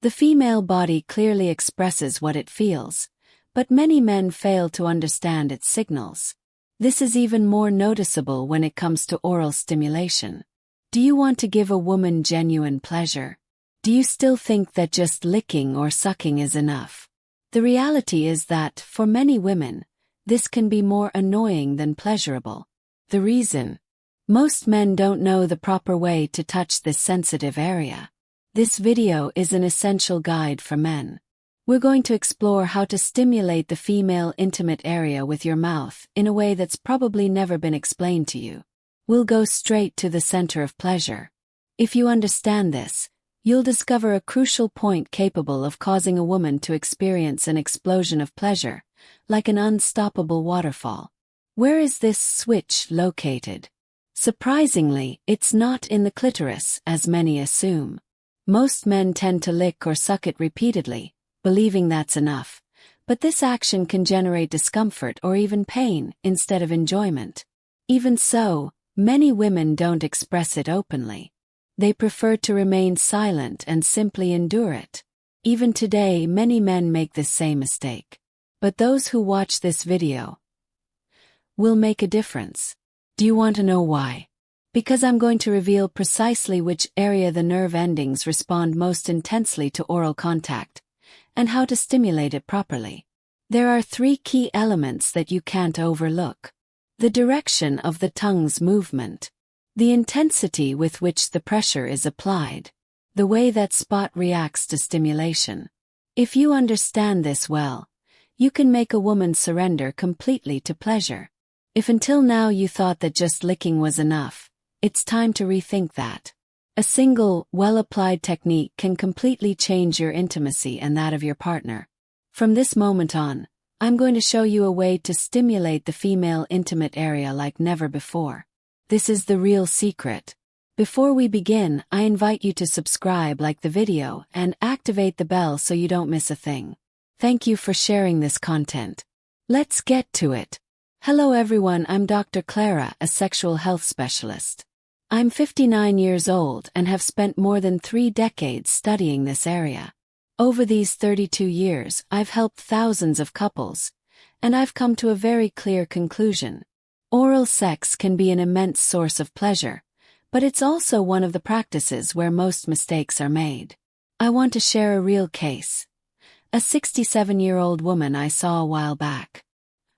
The female body clearly expresses what it feels, but many men fail to understand its signals. This is even more noticeable when it comes to oral stimulation. Do you want to give a woman genuine pleasure? Do you still think that just licking or sucking is enough? The reality is that, for many women, this can be more annoying than pleasurable. The reason? Most men don't know the proper way to touch this sensitive area. This video is an essential guide for men. We're going to explore how to stimulate the female intimate area with your mouth in a way that's probably never been explained to you. We'll go straight to the center of pleasure. If you understand this, you'll discover a crucial point capable of causing a woman to experience an explosion of pleasure, like an unstoppable waterfall. Where is this switch located? Surprisingly, it's not in the clitoris, as many assume. Most men tend to lick or suck it repeatedly, believing that's enough, but this action can generate discomfort or even pain instead of enjoyment. Even so, many women don't express it openly. They prefer to remain silent and simply endure it. Even today, many men make this same mistake. But those who watch this video will make a difference. Do you want to know why? Because I'm going to reveal precisely which area the nerve endings respond most intensely to oral contact, and how to stimulate it properly. There are 3 key elements that you can't overlook. The direction of the tongue's movement, the intensity with which the pressure is applied, the way that spot reacts to stimulation. If you understand this well, you can make a woman surrender completely to pleasure. If until now you thought that just licking was enough, it's time to rethink that. A single, well-applied technique can completely change your intimacy and that of your partner. From this moment on, I'm going to show you a way to stimulate the female intimate area like never before. This is the real secret. Before we begin, I invite you to subscribe, like the video, and activate the bell so you don't miss a thing. Thank you for sharing this content. Let's get to it. Hello everyone, I'm Dr. Clara, a sexual health specialist. I'm 59 years old and have spent more than 3 decades studying this area. Over these 32 years, I've helped thousands of couples, and I've come to a very clear conclusion. Oral sex can be an immense source of pleasure, but it's also one of the practices where most mistakes are made. I want to share a real case. A 67-year-old woman I saw a while back.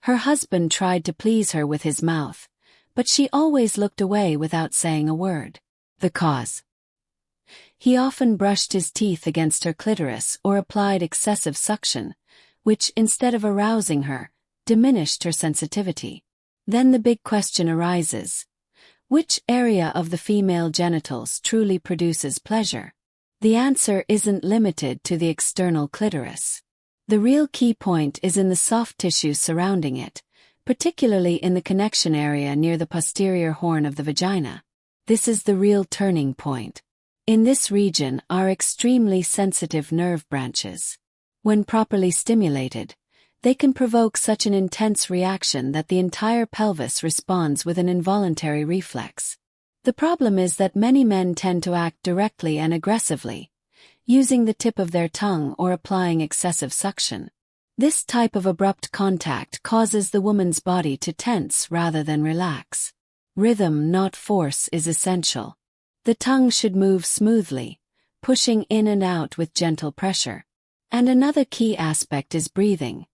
Her husband tried to please her with his mouth, but she always looked away without saying a word. The cause? He often brushed his teeth against her clitoris or applied excessive suction, which, instead of arousing her, diminished her sensitivity. Then the big question arises. Which area of the female genitals truly produces pleasure? The answer isn't limited to the external clitoris. The real key point is in the soft tissue surrounding it, particularly in the connection area near the posterior horn of the vagina. This is the real turning point. In this region are extremely sensitive nerve branches. When properly stimulated, they can provoke such an intense reaction that the entire pelvis responds with an involuntary reflex. The problem is that many men tend to act directly and aggressively, using the tip of their tongue or applying excessive suction. This type of abrupt contact causes the woman's body to tense rather than relax. Rhythm, not force, is essential. The tongue should move smoothly, pushing in and out with gentle pressure. And another key aspect is breathing.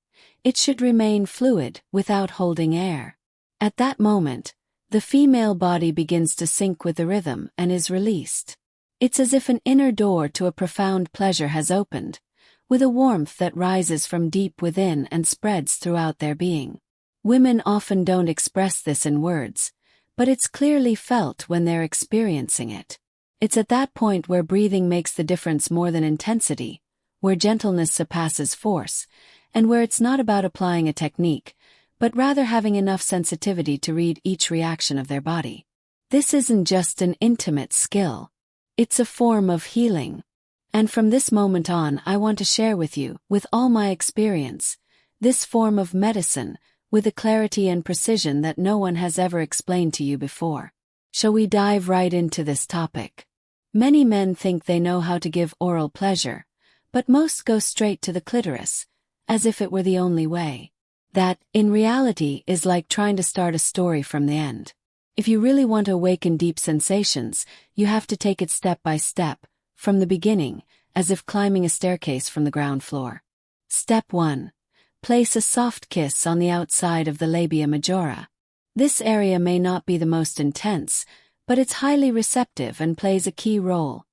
It should remain fluid, without holding air. At that moment, the female body begins to sync with the rhythm and is released. It's as if an inner door to a profound pleasure has opened, with a warmth that rises from deep within and spreads throughout their being. Women often don't express this in words, but it's clearly felt when they're experiencing it. It's at that point where breathing makes the difference more than intensity, where gentleness surpasses force, and where it's not about applying a technique, but rather having enough sensitivity to read each reaction of their body. This isn't just an intimate skill. It's a form of healing. And from this moment on, I want to share with you, with all my experience, this form of medicine, with a clarity and precision that no one has ever explained to you before. Shall we dive right into this topic? Many men think they know how to give oral pleasure, but most go straight to the clitoris, as if it were the only way. That, in reality, is like trying to start a story from the end. If you really want to awaken deep sensations, you have to take it step by step, from the beginning, as if climbing a staircase from the ground floor. Step 1. Place a soft kiss on the outside of the labia majora. This area may not be the most intense, but it's highly receptive and plays a key role,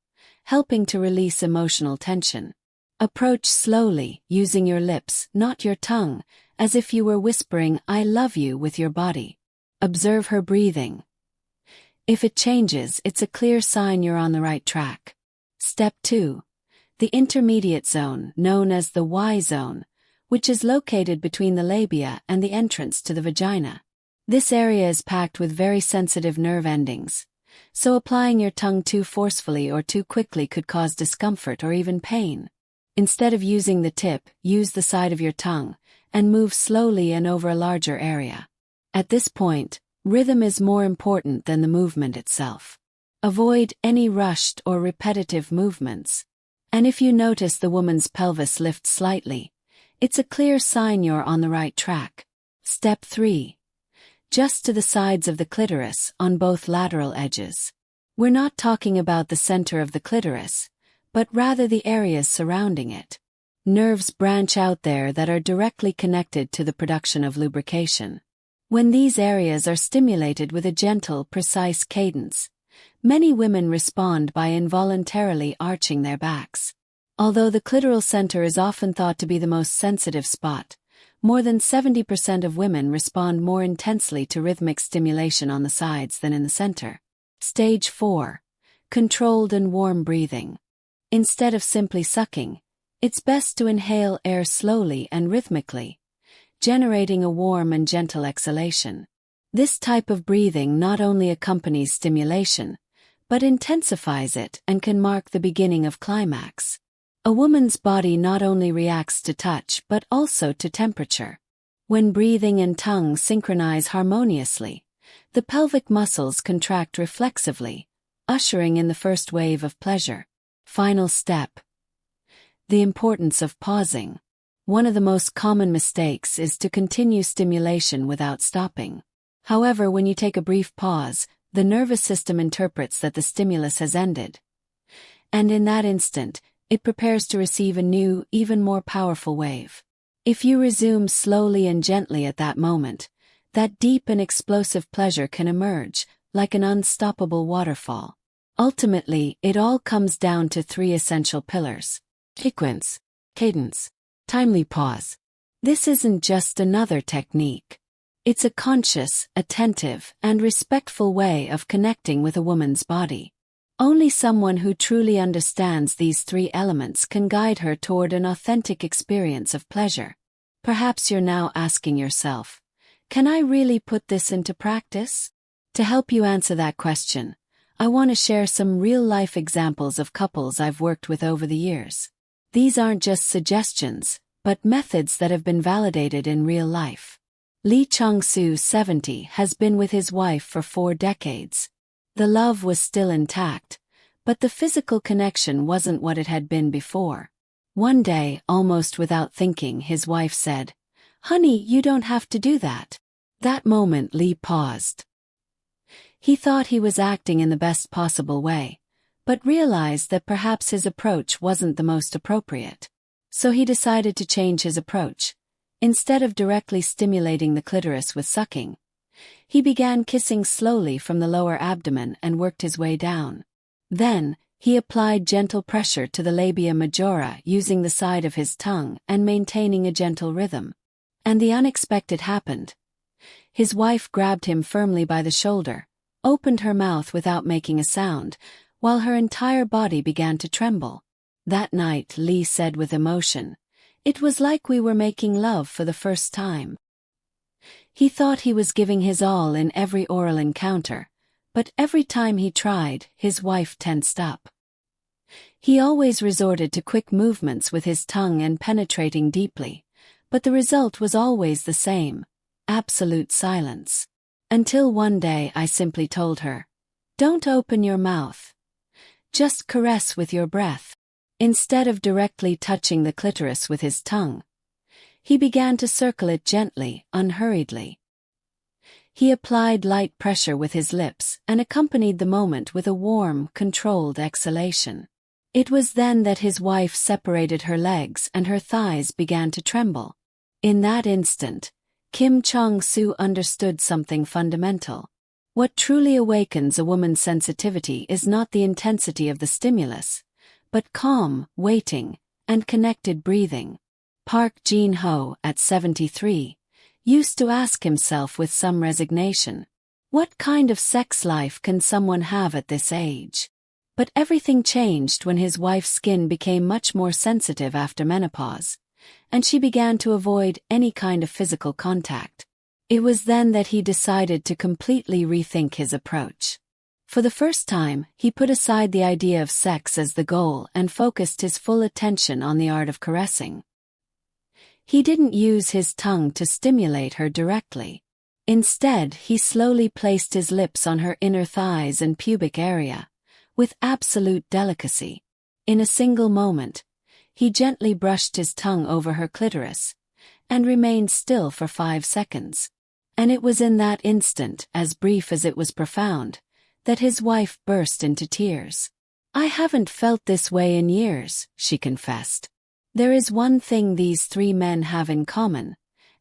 helping to release emotional tension. Approach slowly, using your lips, not your tongue, as if you were whispering "I love you" with your body. Observe her breathing. If it changes, it's a clear sign you're on the right track. Step 2. The intermediate zone, known as the Y zone, which is located between the labia and the entrance to the vagina. This area is packed with very sensitive nerve endings, so applying your tongue too forcefully or too quickly could cause discomfort or even pain. Instead of using the tip, use the side of your tongue, and move slowly and over a larger area. At this point, rhythm is more important than the movement itself. Avoid any rushed or repetitive movements. And if you notice the woman's pelvis lift slightly, it's a clear sign you're on the right track. Step 3. Just to the sides of the clitoris, on both lateral edges. We're not talking about the center of the clitoris, but rather the areas surrounding it. Nerves branch out there that are directly connected to the production of lubrication. When these areas are stimulated with a gentle, precise cadence, many women respond by involuntarily arching their backs. Although the clitoral center is often thought to be the most sensitive spot, more than 70% of women respond more intensely to rhythmic stimulation on the sides than in the center. Stage 4. Controlled and warm breathing. Instead of simply sucking, it's best to inhale air slowly and rhythmically, generating a warm and gentle exhalation. This type of breathing not only accompanies stimulation, but intensifies it and can mark the beginning of climax. A woman's body not only reacts to touch but also to temperature. When breathing and tongue synchronize harmoniously, the pelvic muscles contract reflexively, ushering in the first wave of pleasure. Final step. The importance of pausing. One of the most common mistakes is to continue stimulation without stopping. However, when you take a brief pause, the nervous system interprets that the stimulus has ended. And in that instant, it prepares to receive a new, even more powerful wave. If you resume slowly and gently at that moment, that deep and explosive pleasure can emerge, like an unstoppable waterfall. Ultimately, it all comes down to 3 essential pillars: sequence, cadence, timely pause. This isn't just another technique. It's a conscious, attentive, and respectful way of connecting with a woman's body. Only someone who truly understands these 3 elements can guide her toward an authentic experience of pleasure. Perhaps you're now asking yourself, can I really put this into practice? To help you answer that question, I want to share some real-life examples of couples I've worked with over the years. These aren't just suggestions, but methods that have been validated in real life. Lee Chong-soo, 70, has been with his wife for 4 decades. The love was still intact, but the physical connection wasn't what it had been before. One day, almost without thinking, his wife said, "Honey, you don't have to do that." That moment, Lee paused. He thought he was acting in the best possible way, but realized that perhaps his approach wasn't the most appropriate. So he decided to change his approach. Instead of directly stimulating the clitoris with sucking, he began kissing slowly from the lower abdomen and worked his way down. Then, he applied gentle pressure to the labia majora using the side of his tongue and maintaining a gentle rhythm. And the unexpected happened. His wife grabbed him firmly by the shoulder, opened her mouth without making a sound, while her entire body began to tremble. That night, Lee said with emotion, "It was like we were making love for the first time." He thought he was giving his all in every oral encounter, but every time he tried, his wife tensed up. He always resorted to quick movements with his tongue and penetrating deeply, but the result was always the same: absolute silence. Until one day I simply told her, "Don't open your mouth. Just caress with your breath." Instead of directly touching the clitoris with his tongue, he began to circle it gently, unhurriedly. He applied light pressure with his lips and accompanied the moment with a warm, controlled exhalation. It was then that his wife separated her legs and her thighs began to tremble. In that instant, Kim Chong-soo understood something fundamental. What truly awakens a woman's sensitivity is not the intensity of the stimulus, but calm, waiting, and connected breathing. Park Jin-ho, at 73, used to ask himself with some resignation, what kind of sex life can someone have at this age? But everything changed when his wife's skin became much more sensitive after menopause, and she began to avoid any kind of physical contact. It was then that he decided to completely rethink his approach. For the first time, he put aside the idea of sex as the goal and focused his full attention on the art of caressing. He didn't use his tongue to stimulate her directly. Instead, he slowly placed his lips on her inner thighs and pubic area, with absolute delicacy. In a single moment, he gently brushed his tongue over her clitoris, and remained still for 5 seconds. And it was in that instant, as brief as it was profound, that his wife burst into tears. "I haven't felt this way in years," she confessed. There is one thing these 3 men have in common,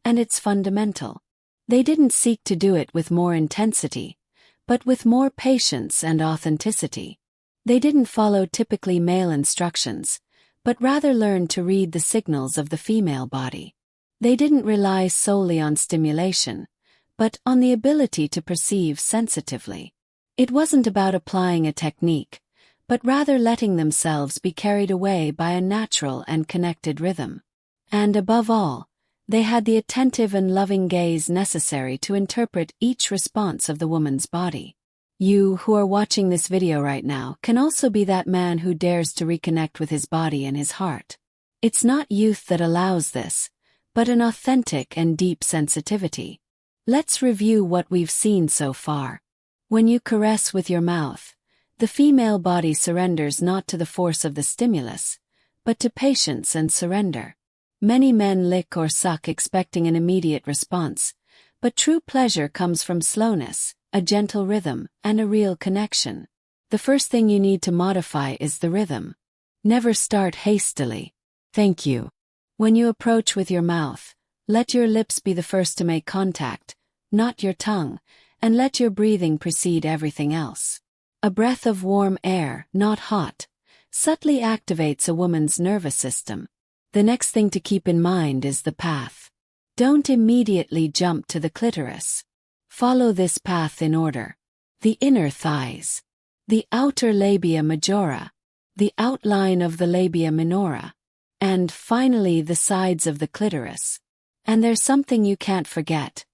and it's fundamental. They didn't seek to do it with more intensity, but with more patience and authenticity. They didn't follow typically male instructions, but rather learned to read the signals of the female body. They didn't rely solely on stimulation, but on the ability to perceive sensitively. It wasn't about applying a technique, but rather letting themselves be carried away by a natural and connected rhythm. And above all, they had the attentive and loving gaze necessary to interpret each response of the woman's body. You who are watching this video right now can also be that man who dares to reconnect with his body and his heart. It's not youth that allows this, but an authentic and deep sensitivity. Let's review what we've seen so far. When you caress with your mouth, the female body surrenders not to the force of the stimulus, but to patience and surrender. Many men lick or suck expecting an immediate response, but true pleasure comes from slowness, a gentle rhythm, and a real connection. The first thing you need to modify is the rhythm. Never start hastily. Thank you. When you approach with your mouth, let your lips be the first to make contact, not your tongue, and let your breathing precede everything else. A breath of warm air, not hot, subtly activates a woman's nervous system. The next thing to keep in mind is the path. Don't immediately jump to the clitoris. Follow this path in order. The inner thighs, the outer labia majora, the outline of the labia minora, and finally the sides of the clitoris. And there's something you can't forget: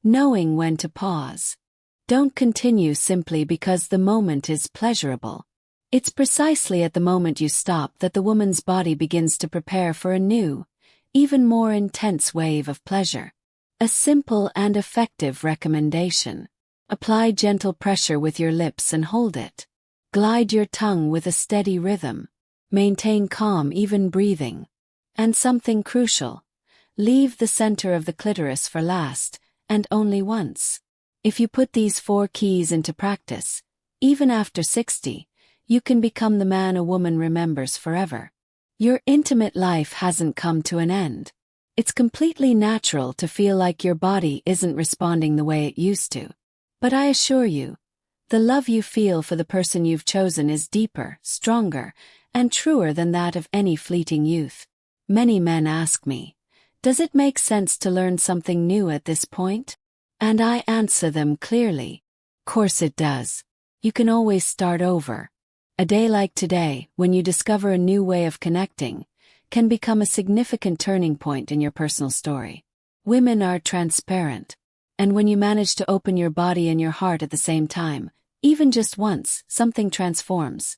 knowing when to pause. Don't continue simply because the moment is pleasurable. It's precisely at the moment you stop that the woman's body begins to prepare for a new, even more intense wave of pleasure. A simple and effective recommendation. Apply gentle pressure with your lips and hold it. Glide your tongue with a steady rhythm. Maintain calm, even breathing. And something crucial: leave the center of the clitoris for last, and only once. If you put these 4 keys into practice, even after 60, you can become the man a woman remembers forever. Your intimate life hasn't come to an end. It's completely natural to feel like your body isn't responding the way it used to. But I assure you, the love you feel for the person you've chosen is deeper, stronger, and truer than that of any fleeting youth. Many men ask me, does it make sense to learn something new at this point? And I answer them clearly. Course it does. You can always start over. A day like today, when you discover a new way of connecting, can become a significant turning point in your personal story. Women are transparent. And when you manage to open your body and your heart at the same time, even just once, something transforms.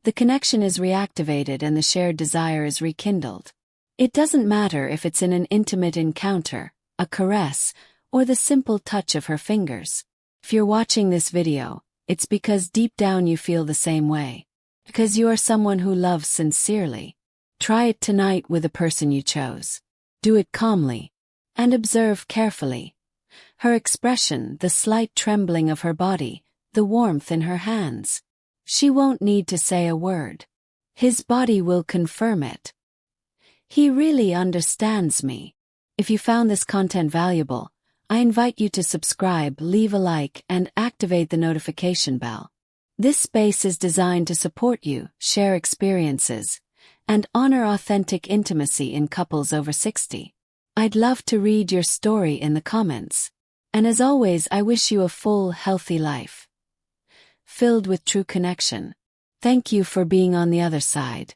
The connection is reactivated and the shared desire is rekindled. It doesn't matter if it's in an intimate encounter, a caress, or the simple touch of her fingers. If you're watching this video, it's because deep down you feel the same way. Because you are someone who loves sincerely. Try it tonight with the person you chose. Do it calmly. And observe carefully. Her expression, the slight trembling of her body, the warmth in her hands. She won't need to say a word. His body will confirm it. He really understands me. If you found this content valuable, I invite you to subscribe, leave a like, and activate the notification bell. This space is designed to support you, share experiences, and honor authentic intimacy in couples over 60. I'd love to read your story in the comments. And as always, I wish you a full, healthy life, filled with true connection. Thank you for being on the other side.